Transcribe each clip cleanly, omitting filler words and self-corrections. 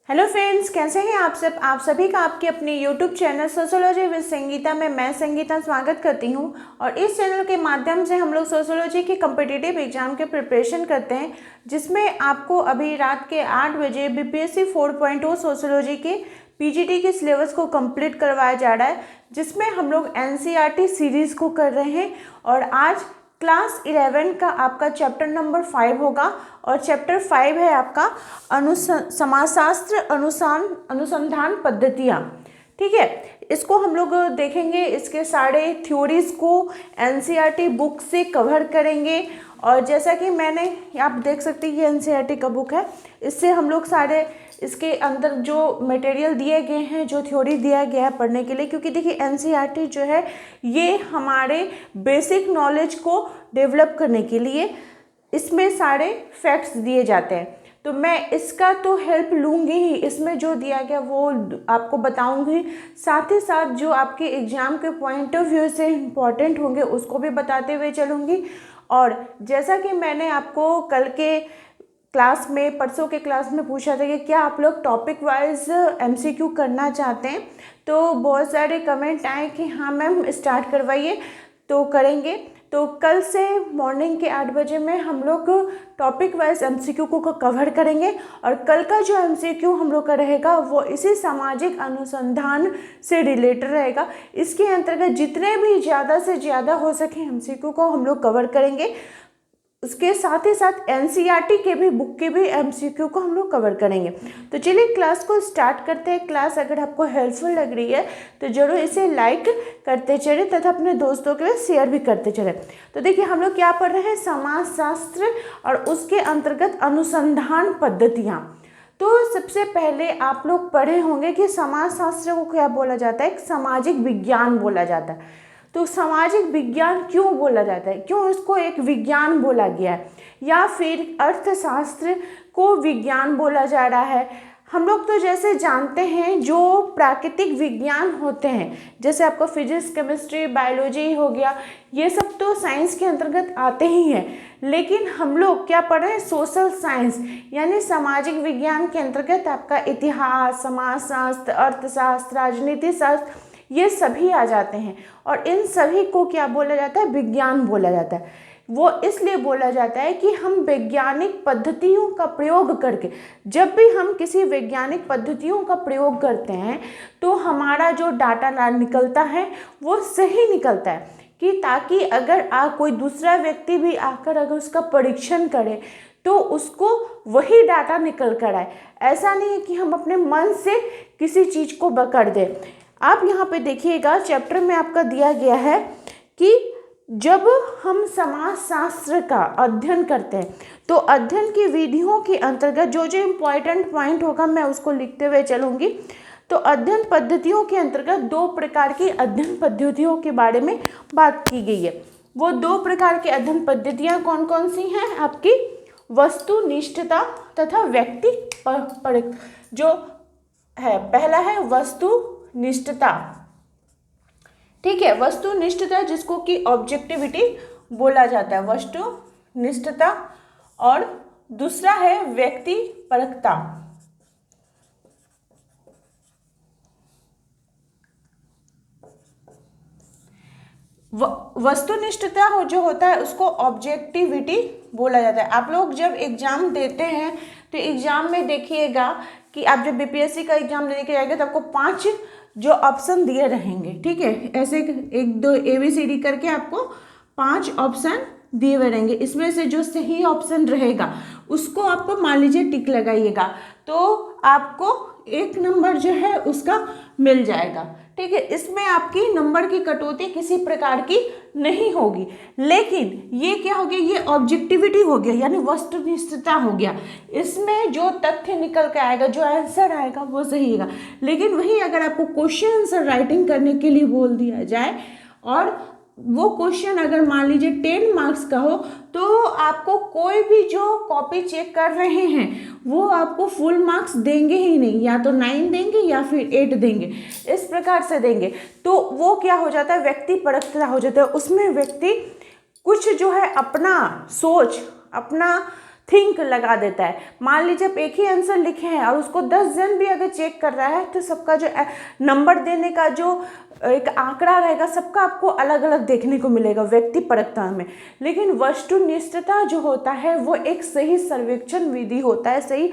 Hello friends, कैसे हैं आप सब। आप सभी का आपके अपने YouTube channel sociology with Sangeeta में मैं संगीता स्वागत करती हूं। और इस चैनल के माध्यम से हम लोग सोशियोलॉजी के कम्पिटिटिव एग्जाम के प्रिपरेशन करते हैं, जिसमें आपको अभी रात के 8 बजे बीपीएससी 4.0 सोशियोलॉजी के पीजीटी के सिलेबस को कंप्लीट करवाया जा रहा है, जिसमें हम लोग एनसीईआरटी सीरीज़ को कर रहे हैं। और आज क्लास 11 का आपका चैप्टर नंबर 5 होगा और चैप्टर 5 है आपका समाजशास्त्र अनुसंधान पद्धतियाँ। ठीक है, इसको हम लोग देखेंगे, इसके सारे थ्योरीज को एनसीईआरटी बुक से कवर करेंगे। और जैसा कि मैंने आप देख सकते हैं ये एनसीईआरटी का बुक है, इससे हम लोग सारे इसके अंदर जो मटेरियल दिए गए हैं, जो थ्योरी दिया गया है पढ़ने के लिए, क्योंकि देखिए एनसीईआरटी जो है ये हमारे बेसिक नॉलेज को डेवलप करने के लिए इसमें सारे फैक्ट्स दिए जाते हैं। तो मैं इसका तो हेल्प लूँगी ही, इसमें जो दिया गया वो आपको बताऊँगी, साथ ही साथ जो आपके एग्ज़ाम के पॉइंट ऑफ व्यू से इम्पॉर्टेंट होंगे उसको भी बताते हुए चलूँगी। और जैसा कि मैंने आपको कल के क्लास में, परसों के क्लास में पूछा था कि क्या आप लोग टॉपिक वाइज एमसीक्यू करना चाहते हैं, तो बहुत सारे कमेंट आए कि हाँ मैम स्टार्ट करवाइए, तो करेंगे। तो कल से मॉर्निंग के 8 बजे में हम लोग टॉपिक वाइज एमसीक्यू को कवर करेंगे। और कल का जो एमसीक्यू हम लोग का रहेगा वो इसी सामाजिक अनुसंधान से रिलेटेड रहेगा। इसके अंतर्गत जितने भी ज़्यादा से ज़्यादा हो सके एमसीक्यू को हम लोग कवर करेंगे। उसके साथ ही साथ एनसीईआरटी के भी बुक के भी एमसीक्यू को हम लोग कवर करेंगे। तो चलिए क्लास को स्टार्ट करते हैं। क्लास अगर आपको हेल्पफुल लग रही है तो ज़रूर इसे लाइक करते चले तथा अपने दोस्तों के साथ शेयर भी करते चले। तो देखिए हम लोग क्या पढ़ रहे हैं, समाजशास्त्र और उसके अंतर्गत अनुसंधान पद्धतियाँ। तो सबसे पहले आप लोग पढ़े होंगे कि समाजशास्त्र को क्या बोला जाता है, एक सामाजिक विज्ञान बोला जाता है। तो सामाजिक विज्ञान क्यों बोला जाता है, क्यों इसको एक विज्ञान बोला गया है, या फिर अर्थशास्त्र को विज्ञान बोला जा रहा है। हम लोग तो जैसे जानते हैं जो प्राकृतिक विज्ञान होते हैं, जैसे आपका फिजिक्स, केमिस्ट्री, बायोलॉजी हो गया, ये सब तो साइंस के अंतर्गत आते ही हैं। लेकिन हम लोग क्या पढ़ रहे हैं, सोशल साइंस यानी सामाजिक विज्ञान के अंतर्गत आपका इतिहास, समाजशास्त्र, अर्थशास्त्र, राजनीति शास्त्र, ये सभी आ जाते हैं। और इन सभी को क्या बोला जाता है, विज्ञान बोला जाता है। वो इसलिए बोला जाता है कि हम वैज्ञानिक पद्धतियों का प्रयोग करके, जब भी हम किसी वैज्ञानिक पद्धतियों का प्रयोग करते हैं तो हमारा जो डाटा निकलता है वो सही निकलता है, कि ताकि अगर कोई दूसरा व्यक्ति भी आकर अगर उसका परीक्षण करे तो उसको वही डाटा निकल कर आए। ऐसा नहीं है कि हम अपने मन से किसी चीज़ को पकड़ दें। आप यहाँ पे देखिएगा चैप्टर में आपका दिया गया है कि जब हम समाजशास्त्र का अध्ययन करते हैं तो अध्ययन की विधियों के अंतर्गत जो जो इम्पोर्टेंट पॉइंट होगा मैं उसको लिखते हुए चलूँगी। तो अध्ययन पद्धतियों के अंतर्गत 2 प्रकार की अध्ययन पद्धतियों के बारे में बात की गई है। वो 2 प्रकार की अध्ययन पद्धतियाँ कौन कौन सी हैं आपकी, वस्तुनिष्ठता तथा व्यक्ति परक। जो है पहला है वस्तुनिष्ठता, ठीक है, वस्तुनिष्ठता जिसको कि ऑब्जेक्टिविटी बोला जाता है, वस्तुनिष्ठता। और दूसरा है व्यक्ति परकता। वस्तुनिष्ठता जो होता है उसको ऑब्जेक्टिविटी बोला जाता है। आप लोग जब एग्जाम देते हैं तो एग्जाम में देखिएगा कि आप जब बीपीएससी का एग्जाम देने के जाएंगे तो आपको 5 जो ऑप्शन दिए रहेंगे, ठीक है, ऐसे 1 2 ABCD करके आपको 5 ऑप्शन दिए हुए रहेंगे। इसमें से जो सही ऑप्शन रहेगा उसको आप मान लीजिए टिक लगाइएगा, तो आपको 1 नंबर जो है उसका मिल जाएगा, ठीक है। इसमें आपकी नंबर की कटौती किसी प्रकार की नहीं होगी। लेकिन ये क्या हो गया, ये ऑब्जेक्टिविटी हो गया यानी वस्तुनिष्ठता हो गया। इसमें जो तथ्य निकल के आएगा, जो आंसर आएगा वो सही होगा। लेकिन वही अगर आपको क्वेश्चन आंसर राइटिंग करने के लिए बोल दिया जाए और वो क्वेश्चन अगर मान लीजिए 10 मार्क्स का हो, तो आपको कोई भी जो कॉपी चेक कर रहे हैं वो आपको फुल मार्क्स देंगे ही नहीं, या तो 9 देंगे या फिर 8 देंगे, इस प्रकार से देंगे। तो वो क्या हो जाता है, व्यक्ति परकता हो जाता है। उसमें व्यक्ति कुछ जो है अपना सोच, अपना थिंक लगा देता है। मान लीजिए आप एक ही आंसर लिखे हैं और उसको 10 जन भी अगर चेक कर रहा है तो सबका जो नंबर देने का जो एक आंकड़ा रहेगा सबका आपको अलग अलग देखने को मिलेगा व्यक्तिपरकता में। लेकिन वस्तुनिष्ठता जो होता है वो एक सही सर्वेक्षण विधि होता है, सही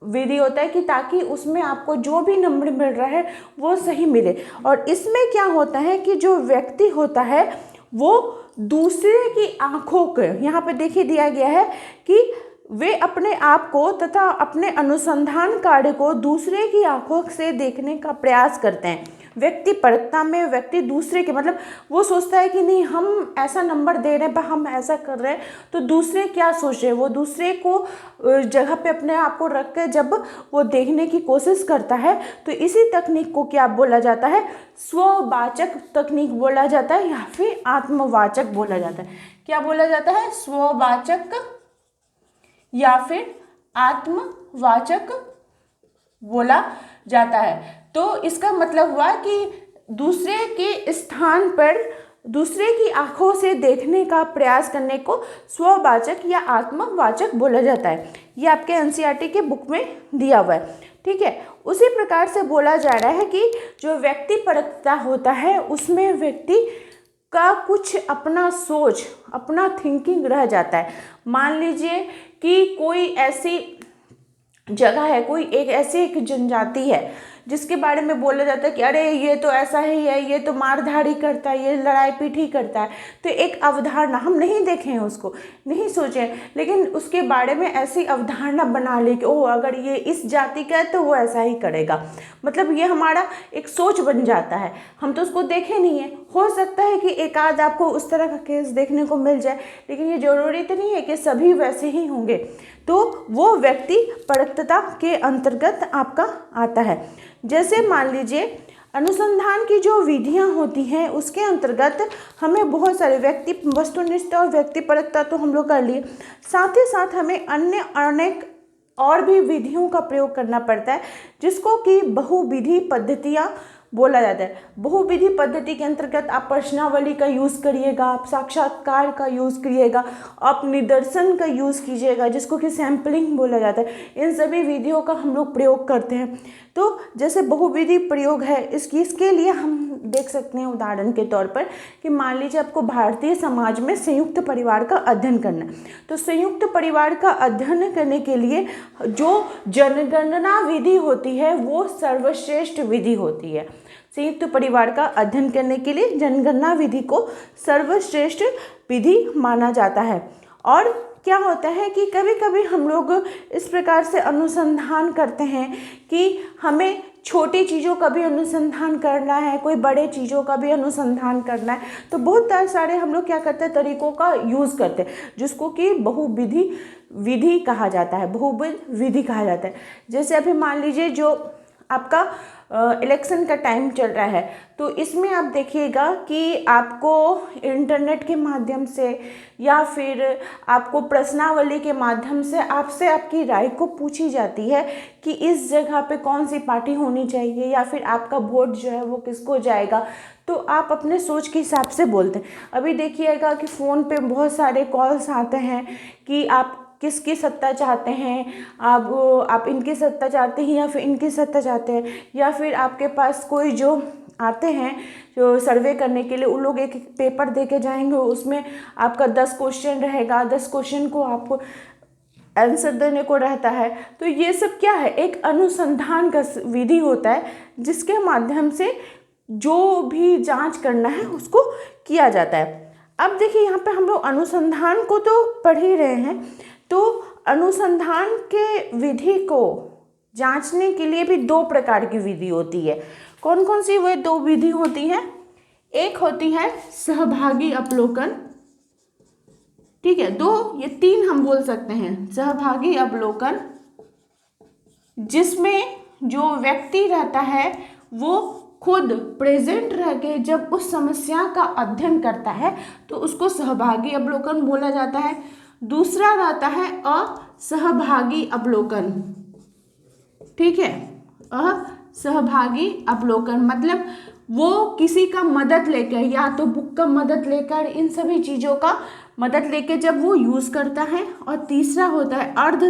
विधि होता है कि ताकि उसमें आपको जो भी नंबर मिल रहा है वो सही मिले। और इसमें क्या होता है कि जो व्यक्ति होता है वो दूसरे की आंखों के, यहाँ पे देखिए दिया गया है कि वे अपने आप को तथा अपने अनुसंधान कार्य को दूसरे की आंखों से देखने का प्रयास करते हैं। व्यक्तिपरकता में व्यक्ति दूसरे के, मतलब वो सोचता है कि नहीं हम ऐसा नंबर दे रहे हैं पर हम ऐसा कर रहे हैं तो दूसरे क्या सोच रहे हैं, वो दूसरे को जगह पे अपने आप को रख के जब वो देखने की कोशिश करता है तो इसी तकनीक को क्या बोला जाता है, स्ववाचक तकनीक बोला जाता है या फिर आत्मवाचक बोला जाता है। क्या बोला जाता है, स्ववाचक या फिर आत्मवाचक बोला जाता है। तो इसका मतलब हुआ कि दूसरे के स्थान पर दूसरे की आंखों से देखने का प्रयास करने को स्ववाचक या आत्मवाचक बोला जाता है। ये आपके एनसीईआरटी के बुक में दिया हुआ है, ठीक है। उसी प्रकार से बोला जा रहा है कि जो व्यक्तिपरकता होता है उसमें व्यक्ति का कुछ अपना सोच, अपना थिंकिंग रह जाता है। मान लीजिए कि कोई ऐसी जगह है, कोई एक ऐसी एक जनजाति है जिसके बारे में बोला जाता है कि अरे ये तो ऐसा ही है, ये तो मारधाड़ी करता है, ये लड़ाई पीटी करता है। तो एक अवधारणा, हम नहीं देखे हैं उसको, नहीं सोचे, लेकिन उसके बारे में ऐसी अवधारणा बना ली कि ओह अगर ये इस जाति का है तो वो ऐसा ही करेगा। मतलब ये हमारा एक सोच बन जाता है, हम तो उसको देखे नहीं है। हो सकता है कि एक आध आपको उस तरह का केस देखने को मिल जाए, लेकिन ये जरूरी तो नहीं है कि सभी वैसे ही होंगे। तो वो व्यक्तिपरकता के अंतर्गत आपका आता है। जैसे मान लीजिए अनुसंधान की जो विधियां होती हैं उसके अंतर्गत हमें बहुत सारे वस्तुनिष्ठ और व्यक्तिपरकता तो हम लोग कर लिए, साथ ही साथ हमें अन्य अनेक और भी विधियों का प्रयोग करना पड़ता है जिसको कि बहुविधि पद्धतियां बोला जाता है। बहुविधि पद्धति के अंतर्गत आप प्रश्नावली का यूज़ करिएगा, आप साक्षात्कार का यूज़ करिएगा, आप निदर्शन का यूज़ कीजिएगा जिसको कि सैम्पलिंग बोला जाता है। इन सभी विधियों का हम लोग प्रयोग करते हैं। तो जैसे बहुविधि प्रयोग है इसके लिए हम देख सकते हैं उदाहरण के तौर पर कि मान लीजिए आपको भारतीय समाज में संयुक्त परिवार का अध्ययन करना है। तो संयुक्त परिवार का अध्ययन करने के लिए जो जनगणना विधि होती है वो सर्वश्रेष्ठ विधि होती है। संयुक्त परिवार का अध्ययन करने के लिए जनगणना विधि को सर्वश्रेष्ठ विधि माना जाता है। और क्या होता है कि कभी कभी हम लोग इस प्रकार से अनुसंधान करते हैं कि हमें छोटी चीज़ों का भी अनुसंधान करना है, कोई बड़े चीज़ों का भी अनुसंधान करना है, तो बहुत सारे हम लोग क्या करते हैं तरीकों का यूज़ करते हैं जिसको कि बहुविधि विधि कहा जाता है, बहुविध विधि कहा जाता है। जैसे अभी मान लीजिए जो आपका इलेक्शन का टाइम चल रहा है तो इसमें आप देखिएगा कि आपको इंटरनेट के माध्यम से या फिर आपको प्रश्नावली के माध्यम से आपसे आपकी राय को पूछी जाती है कि इस जगह पे कौन सी पार्टी होनी चाहिए या फिर आपका वोट जो है वो किसको जाएगा। तो आप अपने सोच के हिसाब से बोलते हैं। अभी देखिएगा कि फ़ोन पे बहुत सारे कॉल्स आते हैं कि आप किसकी सत्ता चाहते हैं, आप इनकी सत्ता चाहते हैं या फिर इनकी सत्ता चाहते हैं, या फिर आपके पास कोई जो आते हैं जो सर्वे करने के लिए उन लोग एक पेपर दे के जाएंगे, उसमें आपका 10 क्वेश्चन रहेगा, 10 क्वेश्चन को आपको आंसर देने को रहता है। तो ये सब क्या है, एक अनुसंधान का विधि होता है जिसके माध्यम से जो भी जांच करना है उसको किया जाता है। अब देखिए यहाँ पे हम लोग अनुसंधान को तो पढ़ ही रहे हैं, तो अनुसंधान के विधि को जांचने के लिए भी 2 प्रकार की विधि होती है। कौन कौन सी वे 2 विधि होती हैं? एक होती है सहभागी अवलोकन, ठीक है, 2 ये 3 हम बोल सकते हैं। सहभागी अवलोकन जिसमें जो व्यक्ति रहता है वो खुद प्रेजेंट रह के जब उस समस्या का अध्ययन करता है तो उसको सहभागी अवलोकन बोला जाता है। दूसरा रहता है असहभागी अवलोकन, ठीक है। असहभागी अवलोकन मतलब वो किसी का मदद लेकर या तो बुक का मदद लेकर इन सभी चीज़ों का मदद लेके जब वो यूज़ करता है। और तीसरा होता है अर्ध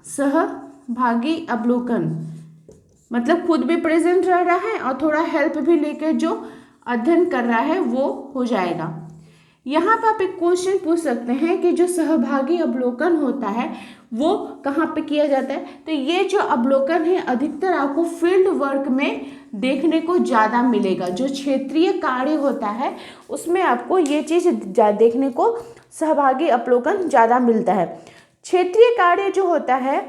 सहभागी अवलोकन, मतलब खुद भी प्रेजेंट रह रहा है और थोड़ा हेल्प भी लेकर जो अध्ययन कर रहा है वो हो जाएगा। यहाँ पर आप एक क्वेश्चन पूछ सकते हैं कि जो सहभागी अवलोकन होता है वो कहाँ पे किया जाता है। तो ये जो अवलोकन है अधिकतर आपको फील्ड वर्क में देखने को ज़्यादा मिलेगा। जो क्षेत्रीय कार्य होता है उसमें आपको ये चीज़ देखने को सहभागी अवलोकन ज़्यादा मिलता है। क्षेत्रीय कार्य जो होता है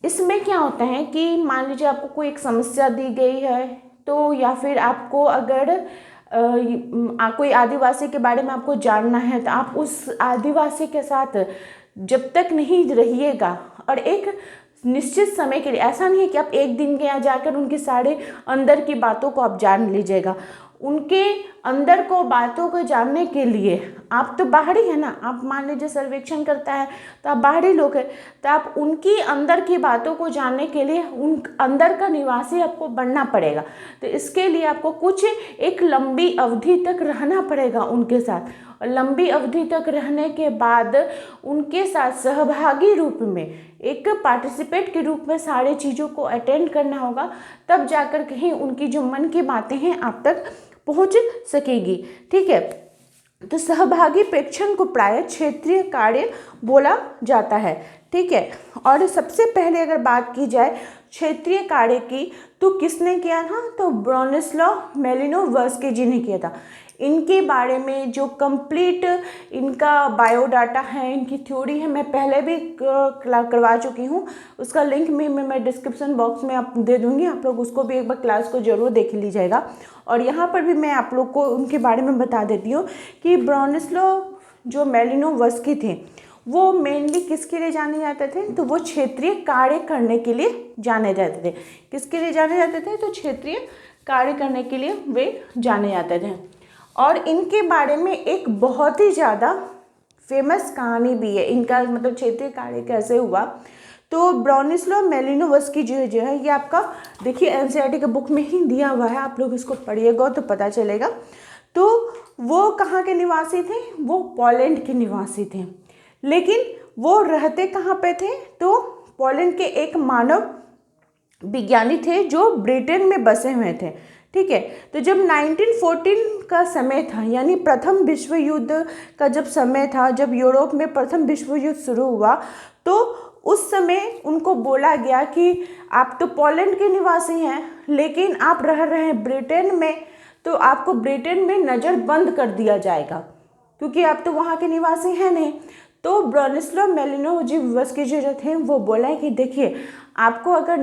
इसमें क्या होता है कि मान लीजिए आपको कोई एक समस्या दी गई है, तो या फिर आपको अगर कोई आदिवासी के बारे में आपको जानना है तो आप उस आदिवासी के साथ जब तक नहीं रहिएगा और एक निश्चित समय के लिए, ऐसा नहीं है कि आप एक दिन के यहाँ जाकर उनके सारे अंदर की बातों को आप जान लीजिएगा। उनके अंदर को बातों को जानने के लिए आप तो बाहरी है ना, आप मान लीजिए सर्वेक्षण करता है तो आप बाहरी लोग हैं, तो आप उनकी अंदर की बातों को जानने के लिए उन अंदर का निवासी आपको बनना पड़ेगा। तो इसके लिए आपको कुछ एक लंबी अवधि तक रहना पड़ेगा उनके साथ, और लंबी अवधि तक रहने के बाद उनके साथ सहभागी रूप में, एक पार्टिसिपेट के रूप में सारे चीज़ों को अटेंड करना होगा, तब जाकर कहीं उनकी जो मन की बातें हैं आप तक पहुंच सकेगी। ठीक है, तो सहभागी प्रेक्षण को प्रायः क्षेत्रीय कार्य बोला जाता है। ठीक है, और सबसे पहले अगर बात की जाए क्षेत्रीय कार्य की तो किसने किया था, तो ब्रोनिस्लाव मैलिनोवस्की जी ने किया था। इनके बारे में जो कंप्लीट इनका बायोडाटा है, इनकी थ्योरी है, मैं पहले भी करवा चुकी हूँ, उसका लिंक भी मैं डिस्क्रिप्शन बॉक्स में आप दे दूँगी, आप लोग उसको भी एक बार क्लास को ज़रूर देख लीजिएगा। और यहाँ पर भी मैं आप लोग को उनके बारे में बता देती हूँ कि ब्रोनिस्लाव जो मैलिनोवस्की थे वो मेनली किसके लिए जाने जाते थे, तो वो क्षेत्रीय कार्य करने के लिए जाने जाते थे। किसके लिए जाने जाते थे, तो क्षेत्रीय कार्य करने के लिए वे जाने जाते थे। और इनके बारे में एक बहुत ही ज़्यादा फेमस कहानी भी है इनका, मतलब क्षेत्रीय कार्य कैसे हुआ। तो ब्रोनिस्लाव मैलिनोवस्की जो है ये आपका देखिए एनसीईआरटी के बुक में ही दिया हुआ है, आप लोग इसको पढ़िएगा तो पता चलेगा। तो वो कहाँ के निवासी थे, वो पोलैंड के निवासी थे, लेकिन वो रहते कहाँ पे थे, तो पोलैंड के एक मानव विज्ञानी थे जो ब्रिटेन में बसे हुए थे। ठीक है, तो जब 1914 का समय था, यानी प्रथम विश्व युद्ध का जब समय था, जब यूरोप में प्रथम विश्व युद्ध शुरू हुआ, तो उस समय उनको बोला गया कि आप तो पोलैंड के निवासी हैं लेकिन आप रह रहे हैं ब्रिटेन में, तो आपको ब्रिटेन में नज़रबंद कर दिया जाएगा क्योंकि आप तो वहाँ के निवासी हैं नहीं। तो ब्रोनिस्लाव मैलिनोवस्की जो थे वो बोला कि देखिए आपको अगर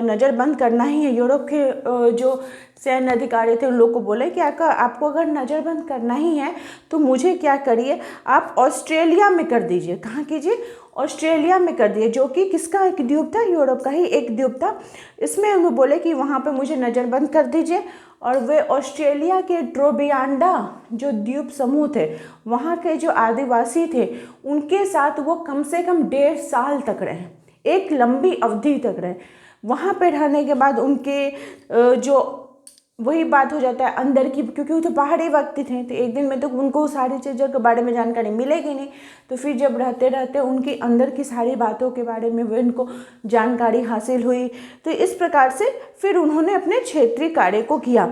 नज़रबंद करना ही है, यूरोप के जो सैन्य अधिकारी थे उन लोग को बोले कि आपको अगर नज़रबंद करना ही है तो मुझे क्या करिए, आप ऑस्ट्रेलिया में कर दीजिए। कहाँ कीजिए, ऑस्ट्रेलिया में कर दिए, जो कि किसका एक द्वीप था, यूरोप का ही एक द्वीप था। इसमें उन्होंने बोले कि वहाँ पे मुझे नज़रबंद कर दीजिए, और वे ऑस्ट्रेलिया के ट्रोबियांडा जो द्वीप समूह थे वहाँ के जो आदिवासी थे उनके साथ वो कम से कम 1.5 साल तक रहे, एक लंबी अवधि तक रहे। वहाँ पे रहने के बाद उनके जो वही बात हो जाता है अंदर की, क्योंकि वो तो पहाड़ी व्यक्ति थे तो एक दिन में तो उनको सारी चीज़ों के बारे में जानकारी मिलेगी नहीं। तो फिर जब रहते रहते उनकी अंदर की सारी बातों के बारे में वो उनको जानकारी हासिल हुई, तो इस प्रकार से फिर उन्होंने अपने क्षेत्रीय कार्य को किया।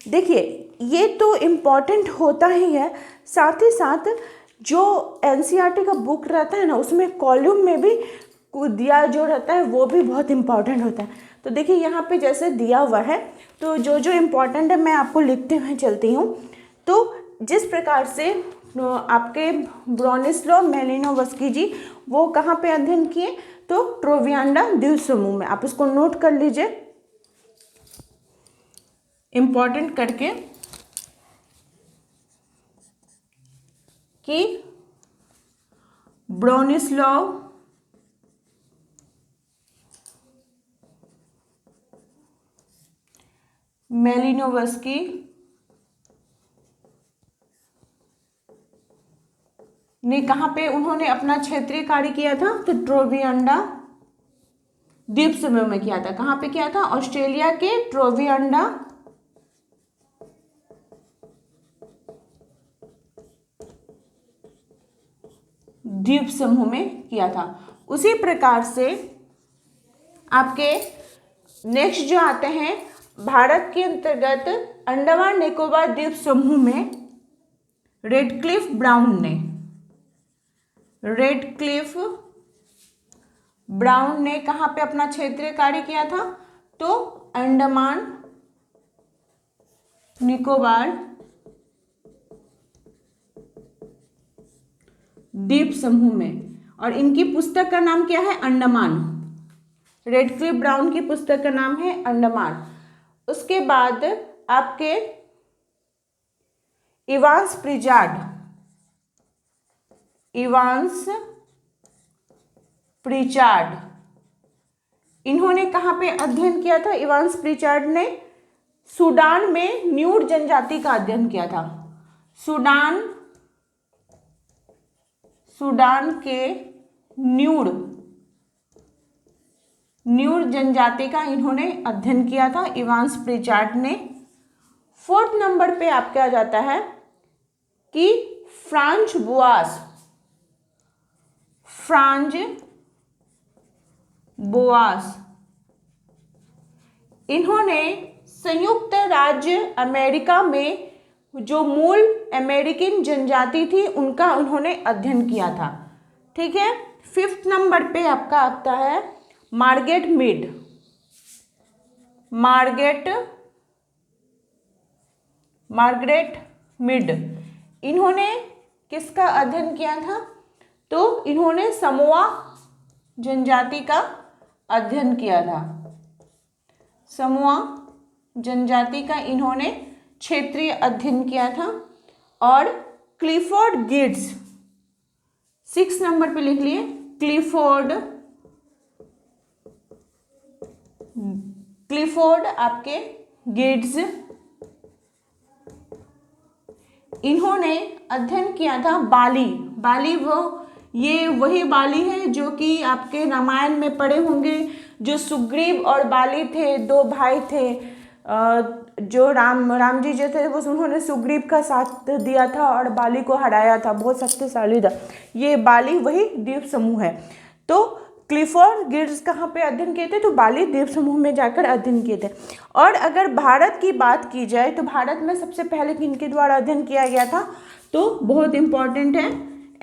देखिए ये तो इम्पॉर्टेंट होता ही है, साथ ही साथ जो एनसीईआरटी का बुक रहता है ना उसमें कॉलम में भी दिया जो रहता है वो भी बहुत इम्पॉर्टेंट होता है। तो देखिए यहाँ पे जैसे दिया हुआ है, तो जो जो इम्पोर्टेंट है मैं आपको लिखते हुए चलती हूँ। तो जिस प्रकार से आपके ब्रोनिस्लाव मैलिनोवस्की जी वो कहाँ पे अध्ययन किए, तो ट्रोवियांडा द्वीप समूह में, आप इसको नोट कर लीजिए इम्पोर्टेंट करके कि ब्रोनिस्लाव मैलिनोवस्की ने कहाँ पे उन्होंने अपना क्षेत्रीय कार्य किया था, तो ट्रोवियांडा द्वीप समूह में किया था। कहाँ पे किया था, ऑस्ट्रेलिया के ट्रोवियांडा द्वीप समूह में किया था। उसी प्रकार से आपके नेक्स्ट जो आते हैं भारत के अंतर्गत अंडमान निकोबार द्वीप समूह में रेडक्लिफ ब्राउन ने कहाँ पे अपना क्षेत्रीय कार्य किया था? तो अंडमान निकोबार द्वीप समूह में, और इनकी पुस्तक का नाम क्या है? अंडमान। रेडक्लिफ ब्राउन की पुस्तक का नाम है अंडमान। उसके बाद आपके इवांस प्रिचार्ड, इन्होंने कहाँ पे अध्ययन किया था? इवांस प्रिचार्ड ने सूडान में न्यूड जनजाति का अध्ययन किया था। सूडान के न्यूड जनजाति का इन्होंने अध्ययन किया था इवांस प्रिचार्ड ने। 4th नंबर पे आपका आ जाता है कि फ्रांज बोआस, इन्होंने संयुक्त राज्य अमेरिका में जो मूल अमेरिकन जनजाति थी उनका उन्होंने अध्ययन किया था। ठीक है। 5th नंबर पे आपका आता है मार्गरेट मीड, इन्होंने किसका अध्ययन किया था? तो इन्होंने समोआ जनजाति का अध्ययन किया था। समोआ जनजाति का इन्होंने क्षेत्रीय अध्ययन किया था। और क्लिफोर्ड गिड्स, 6 नंबर पे लिख लिए, क्लिफोर्ड आपके गिड्स, इन्होंने अध्ययन किया था बाली ये वही बाली है जो कि आपके रामायण में पढ़े होंगे, जो सुग्रीव और बाली थे, 2 भाई थे। जो राम जी जो थे वो उन्होंने सुग्रीव का साथ दिया था और बाली को हराया था, बहुत शक्तिशाली था। ये बाली वही द्वीप समूह है। तो क्लिफोर्ड गिड्स कहाँ पे अध्ययन किए थे? तो बाली द्वीप समूह में जाकर अध्ययन किए थे। और अगर भारत की बात की जाए तो भारत में सबसे पहले किनके द्वारा अध्ययन किया गया था? तो बहुत इंपॉर्टेंट है,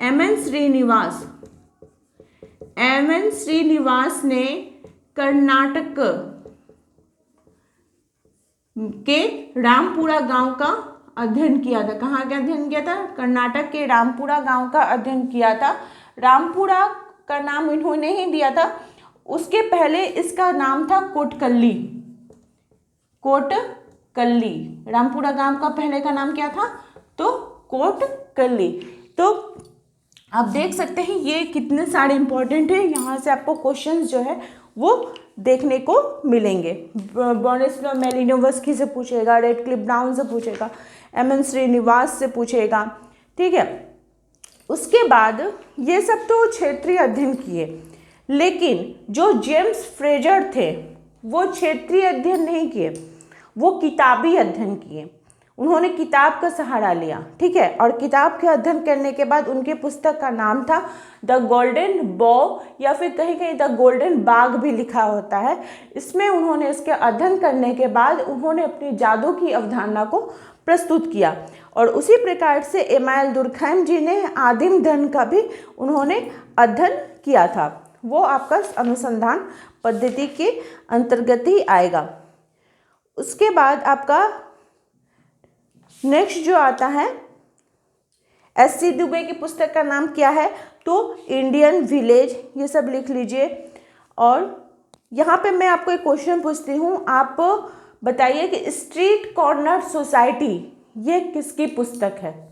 एम.एन. श्रीनिवास ने कर्नाटक के रामपुरा गांव का अध्ययन किया था। कहाँ का अध्ययन किया था? कर्नाटक के रामपुरा गांव का अध्ययन किया था। रामपुरा का नाम इन्होंने ही दिया था, उसके पहले इसका नाम था कोटकल्ली। रामपुरा गांव का पहले का नाम क्या था? तो कोटकल्ली। तो आप देख सकते हैं ये कितने सारे इंपॉर्टेंट है, यहाँ से आपको क्वेश्चंस जो है वो देखने को मिलेंगे। ब्रोनिस्लाव मैलिनोवस्की से पूछेगा, रेडक्लिफ ब्राउन से पूछेगा, एम.एन. श्रीनिवास से पूछेगा। ठीक है। उसके बाद ये सब तो क्षेत्रीय अध्ययन किए, लेकिन जो जेम्स फ्रेजर थे वो क्षेत्रीय अध्ययन नहीं किए, वो किताबी अध्ययन किए। उन्होंने किताब का सहारा लिया। ठीक है। और किताब के अध्ययन करने के बाद उनके पुस्तक का नाम था द गोल्डन बॉ, या फिर कहीं कहीं द गोल्डन बाग भी लिखा होता है। इसमें उन्होंने इसके अध्ययन करने के बाद उन्होंने अपनी जादू की अवधारणा को प्रस्तुत किया। और उसी प्रकार से एमाइल दुर्खैम जी ने आदिम धन का भी उन्होंने अध्ययन किया था। वो आपका अनुसंधान पद्धति के अंतर्गत ही आएगा। उसके बाद आपका नेक्स्ट जो आता है एस.सी. दुबे की पुस्तक का नाम क्या है? तो इंडियन विलेज, ये सब लिख लीजिए। और यहाँ पे मैं आपको एक क्वेश्चन पूछती हूँ, आप बताइए कि स्ट्रीट कॉर्नर सोसाइटी ये किसकी पुस्तक है?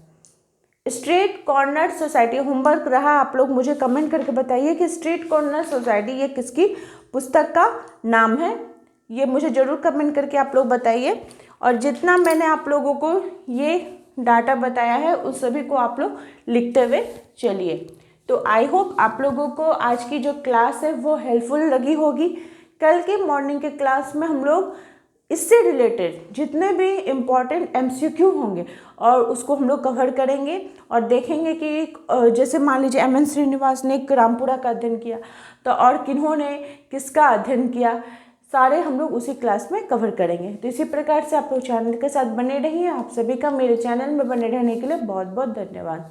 स्ट्रीट कॉर्नर सोसाइटी, होमवर्क रहा, आप लोग मुझे कमेंट करके बताइए कि स्ट्रीट कॉर्नर सोसाइटी ये किसकी पुस्तक का नाम है। ये मुझे ज़रूर कमेंट करके आप लोग बताइए। और जितना मैंने आप लोगों को ये डाटा बताया है उस सभी को आप लोग लिखते हुए चलिए। तो आई होप आप लोगों को आज की जो क्लास है वो हेल्पफुल लगी होगी। कल के मॉर्निंग के क्लास में हम लोग इससे रिलेटेड जितने भी इम्पॉर्टेंट MCQ होंगे और उसको हम लोग कवर करेंगे और देखेंगे कि जैसे मान लीजिए MN श्रीनिवास ने रामपुरा का अध्ययन किया, तो और किन्होंने किसका अध्ययन किया, सारे हम लोग उसी क्लास में कवर करेंगे। तो इसी प्रकार से आप लोग चैनल के साथ बने रहिए। आप सभी का मेरे चैनल में बने रहने के लिए बहुत बहुत धन्यवाद।